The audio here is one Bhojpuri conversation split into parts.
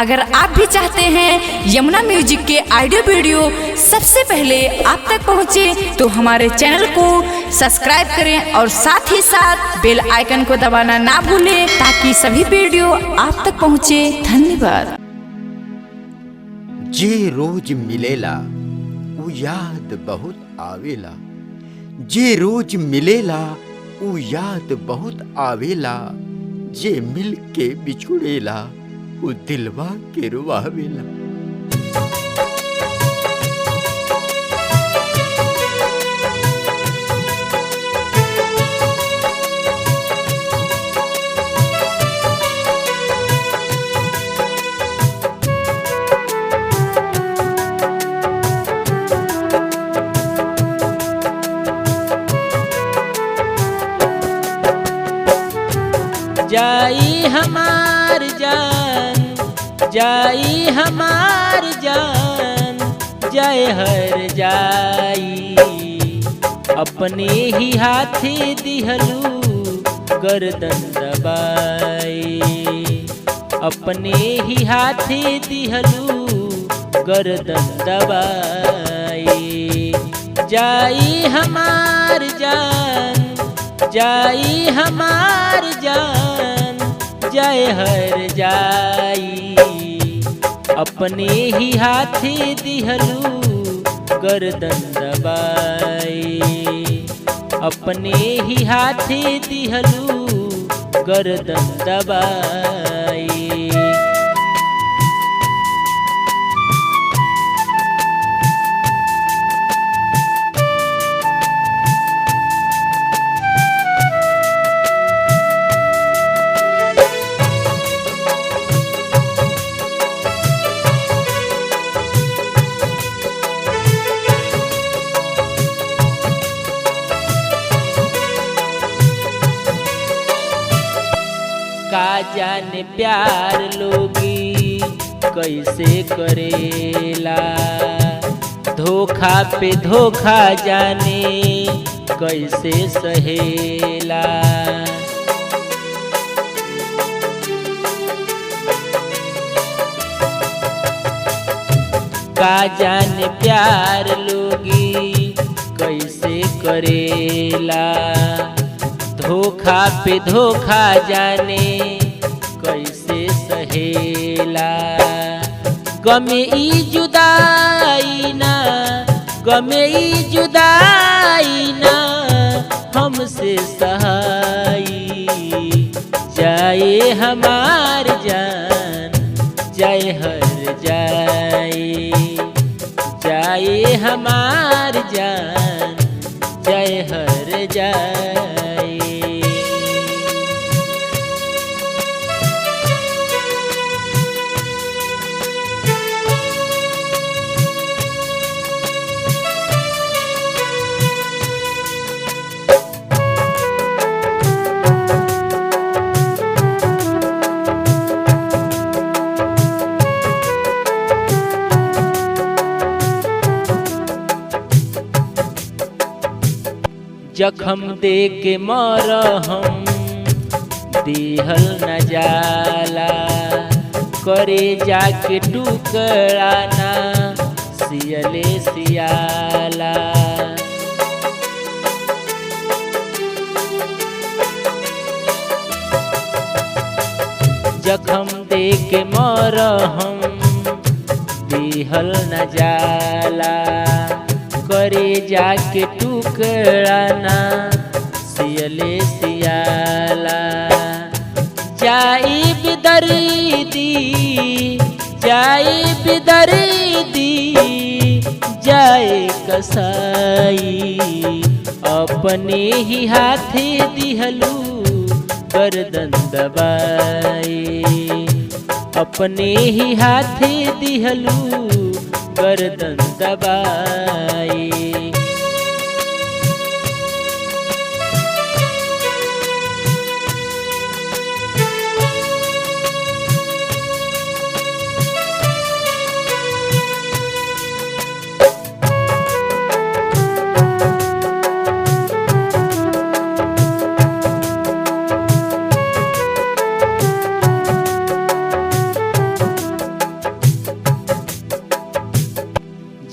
अगर आप भी चाहते हैं यमुना म्यूजिक के ऑडियो वीडियो सबसे पहले आप तक पहुंचे, तो हमारे चैनल को सब्सक्राइब करें और साथ ही साथ बेल आइकन को दबाना ना भूलें, ताकि सभी वीडियो आप तक पहुंचे। धन्यवाद। जे रोज मिलेला उ याद बहुत आवेला, जे रोज मिलेला उ याद बहुत आवेला, जे मिल के बिछुड़ेला उ दिलवा के रुवावेला। जाई हमार जान, जाई हमार जान, जाए हर जाई, अपने ही हाथे दिहलू गर्दन दबाई, अपने ही हाथे दिहलू गर्दन दबाई। जाई हमार जान, जाई हमार जान, जाए हर जाई, अपने ही हाथे दिहलू गर्दन दबाई, अपने ही हाथे दिहलू गर्दन दबाई। का जाने प्यार लोगी कैसे करेला, धोखा पे धोखा जाने कैसे सहेला। का जाने प्यार लोगी कैसे करेला, धोखा पे धोखा जाने कैसे सहेला। गमे ई जुदाई ना, गमे ई जुदाई ना हमसे सहाई, जाए हमार जान, जाए हर जाए, जाए हमार जान, जाए हर जाए। जखम दे के मरहम दिहल न जाला, करे जाके टुकड़ा ना सियले सियाला। जखम दे के मरहम दिहल न जाला, करे जाके टुकड़ा ना सियले सियाला। जाई बिदर्दी, जाई बिदर्दी, जाए कसाई, अपने ही हाथे दिहलू गर्दन दबाई, अपने ही हाथे दिहलू गर्दन दबाई।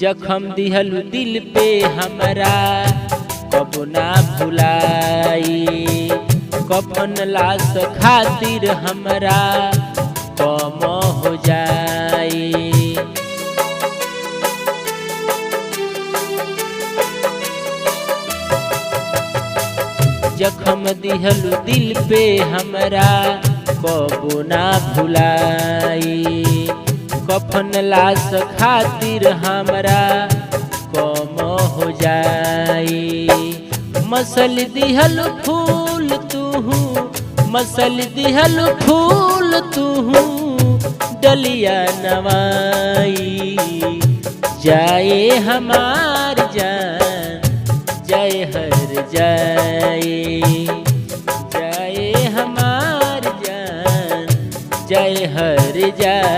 जखम दिहलु दिल पे हमरा कबो ना भुलाई। कफन लाश खातिर हमरा कम हो जाई। जखम दिहलु दिल पे हमरा कबो ना भुलाई। कफन लाश खातिर हमरा कम हो जाई। मसल दिहलु फूल तुहू, मसल दिहलु फूल तुहू, डलिया नवाई। जाए हमार जान जाए हर जाए, जाए हमार जान जाए हर जाए।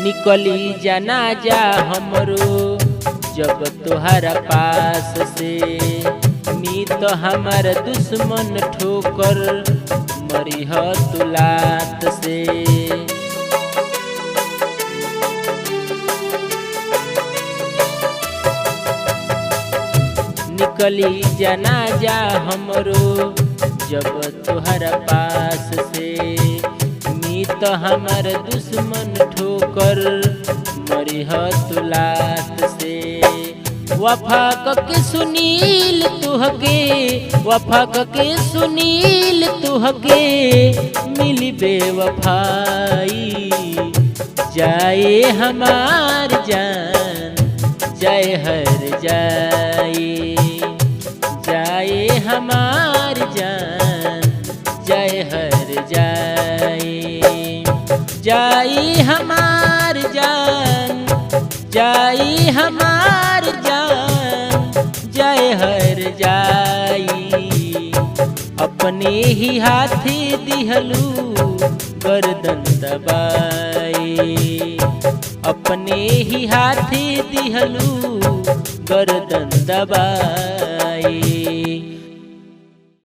निकली जनाजा हमरो जब तोहरा पास से, मीत हमर दुश्मन ठोकर मरिह तुलात से। निकली जनाजा हमरो जब तोहरा पास से, मीत हमर दुश्मन ठोकर मरिह तुलात से। वफा के सुनील तुहके, वफा के सुनील तुहके मिली बेवफाई। जाए हमार जान जाए हर जाए, जाए हमार जान जाए हर जाए। जाए हमार जान जाए हमार जान जाए हर जाए। अपने ही हाथे दिहलू गर्दन दबाई। अपने ही हाथे दिहलू गर्दन दबाई।